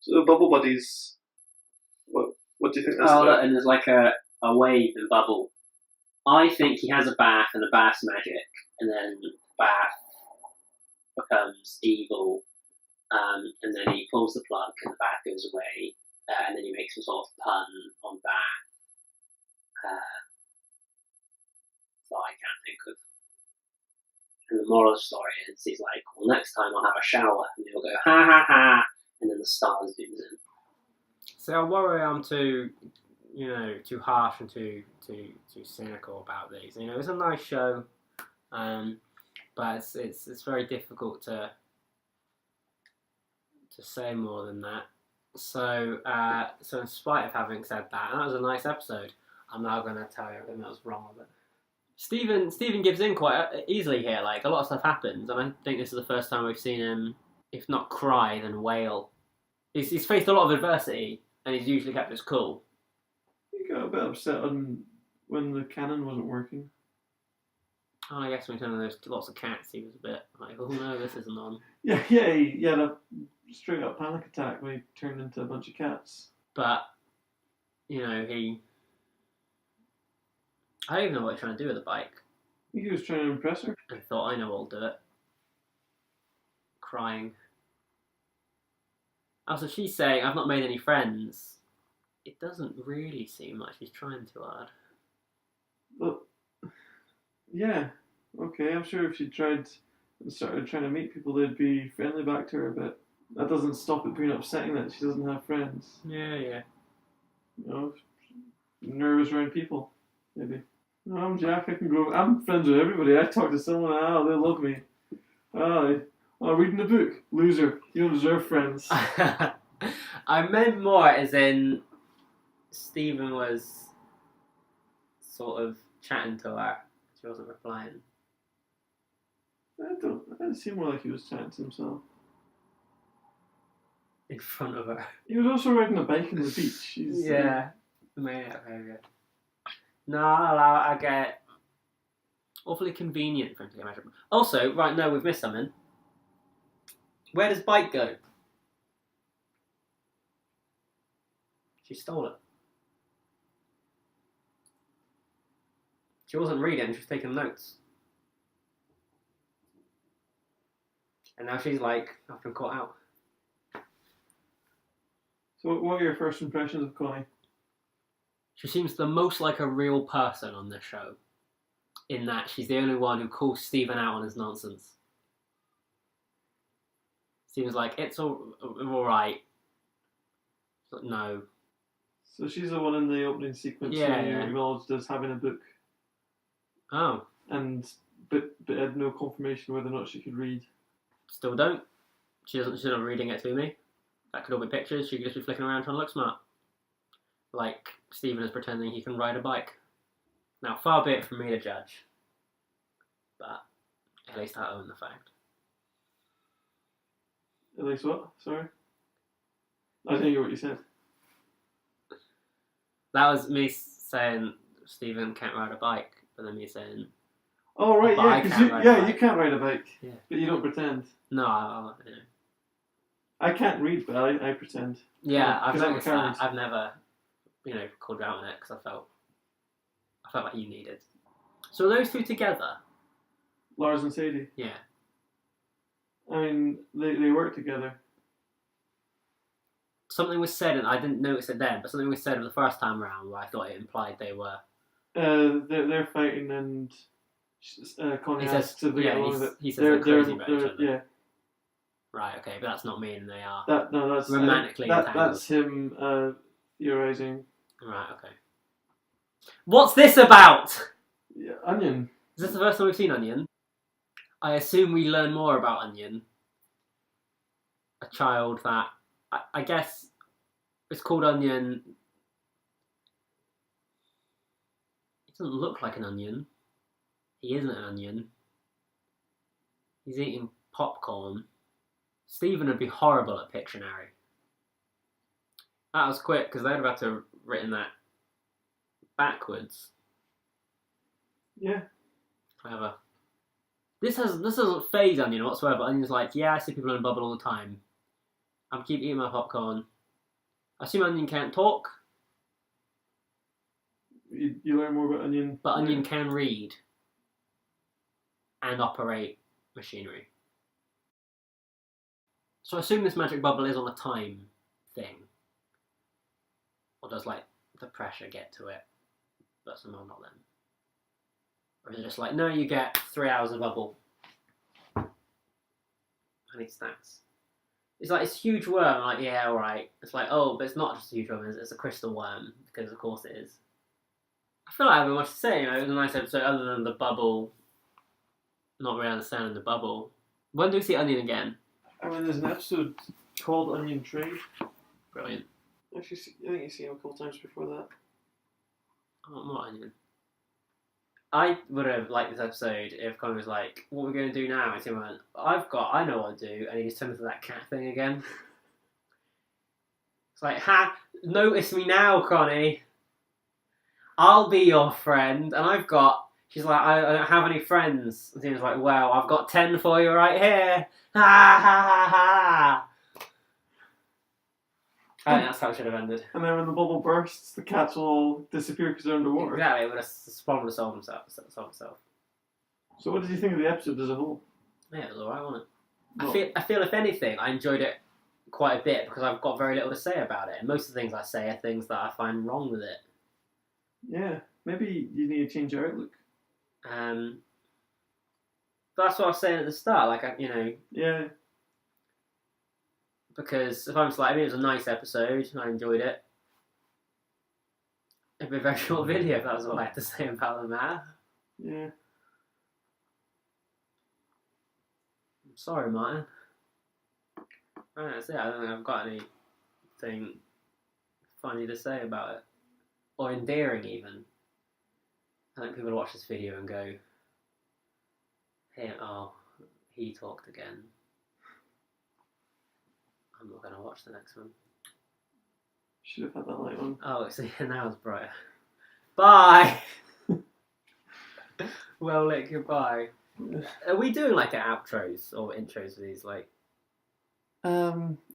So bubble buddies. What do you think that's Oh, look, about? and there's like a wave and bubble. I think he has a bath and the bath's magic, and then the bath becomes evil, and then he pulls the plug and the bath goes away, and then he makes some sort of pun on bath. So I can't think of. And the moral of the story is he's like, well, next time I'll have a shower, and he'll go ha ha ha, and then the stars zooms in. So I worry I'm too harsh and too cynical about these. It's a nice show, but it's very difficult to say more than that. So in spite of having said that, and that was a nice episode, I'm now going to tell you everything that was wrong with it. Stephen gives in quite easily here. Like, a lot of stuff happens, and I think this is the first time we've seen him, if not cry, then wail. He's faced a lot of adversity, and he's usually kept his cool. He got a bit upset when the cannon wasn't working. And I guess when he turned on those lots of cats, he was a bit like, oh no, this isn't on. Yeah, he had a straight up panic attack when he turned into a bunch of cats. But, I don't even know what he's trying to do with the bike. I think he was trying to impress her. And thought, I know I'll do it. Crying. Also, she's saying, I've not made any friends. It doesn't really seem like she's trying too hard. Well, yeah, okay, I'm sure if she tried and started trying to meet people, they'd be friendly back to her, but that doesn't stop it being upsetting that she doesn't have friends. Yeah. Nervous around people, maybe. No, I'm Jack, I'm friends with everybody. I talk to someone, they love me. Reading a book, loser, you don't deserve friends. I meant more as in Stephen was sort of chatting to her. She wasn't replying. It seemed more like he was chatting to himself. In front of her. He was also riding a bike on the beach. Yeah. Very good. No, I get awfully convenient for him to get measured. Also, right now we've missed something. Where does bike go? She stole it. She wasn't reading, she was taking notes. And now she's like, I've been caught out. So what are your first impressions of Connie? She seems the most like a real person on this show, in that she's the only one who calls Stephen out on his nonsense. Seems like it's all right. But no. So she's the one in the opening sequence who you acknowledged as having a book. Oh. But had no confirmation whether or not she could read. Still don't. She's not reading it to me. That could all be pictures. She could just be flicking around trying to look smart. Like Stephen is pretending he can ride a bike. Now, far be it from me to judge. But at least I own the fact. At least what? Sorry? I didn't hear what you said. That was me saying Stephen can't ride a bike, but then me saying... Oh, right, yeah, because you can't ride a bike, but you don't pretend. No, I can't read, but I pretend. Yeah, I've noticed that. I've never, called you out on it because I felt like you needed. So are those two together? Lars and Sadie? Yeah. I mean, they work together. Something was said, and I didn't notice it then, but something was said the first time around where I thought it implied they were. They're fighting, and Connie asks if they get along with it. He says they're crazy about each other. Yeah. Right, okay, but that's not meaning they are that's romantically entangled. That's him theorising. Right, okay. What's this about? Yeah, Onion. Is this the first time we've seen Onion? I assume we learn more about Onion. A child that, I guess, it's called Onion. It doesn't look like an onion. He isn't an onion. He's eating popcorn. Stephen would be horrible at Pictionary. That was quick, because they'd have had to have written that backwards. Yeah. Clever. This doesn't phase Onion whatsoever. Onion's like, yeah, I see people in a bubble all the time. I'm keep eating my popcorn. I assume Onion can't talk, You learn more about Onion. but Onion can read and operate machinery. So I assume this magic bubble is on a time thing. Or does, like, the pressure get to it, but somehow not them? Or is it just like, no, you get 3 hours of bubble. I need stats. It's like, it's a huge worm. I'm like, yeah, alright. It's like, oh, but it's not just a huge worm, it's a crystal worm, because of course it is. I feel like I haven't much to say, you know, it was a nice episode other than the bubble. Not really understanding the bubble. When do we see Onion again? I mean, there's an episode called Onion Trade. Brilliant. Actually, I think you see him a couple times before that. Oh, more Onion. I would have liked this episode if Connie was like, what are we going to do now? And he went, I know what to do. And he just turned into that cat thing again. It's like, notice me now, Connie. I'll be your friend. And she's like, I don't have any friends. And he was like, well, I've got 10 for you right here. Ha ha ha ha. I think that's how it should have ended. And then when the bubble bursts, the cats will all disappear because they're underwater. Exactly, it would have spawned to solve itself. So what did you think of the episode as a whole? Yeah, it was alright, wasn't it? No. I feel if anything, I enjoyed it quite a bit because I've got very little to say about it. And most of the things I say are things that I find wrong with it. Yeah, maybe you need to change your outlook. But that's what I was saying at the start, Yeah. because if I'm just like, I mean, it was a nice episode, and I enjoyed it. It'd be a very short video if that was all I had to say about the matter. Yeah. I'm sorry, Martin. Right, that's it. I don't think I've got anything funny to say about it. Or endearing, even. I think people watch this video and go, hey, he talked again. I'm not going to watch the next one. Should have had that light on. Oh, see, now it's brighter. Bye! Well lit, goodbye. Are we doing like outros or intros for these?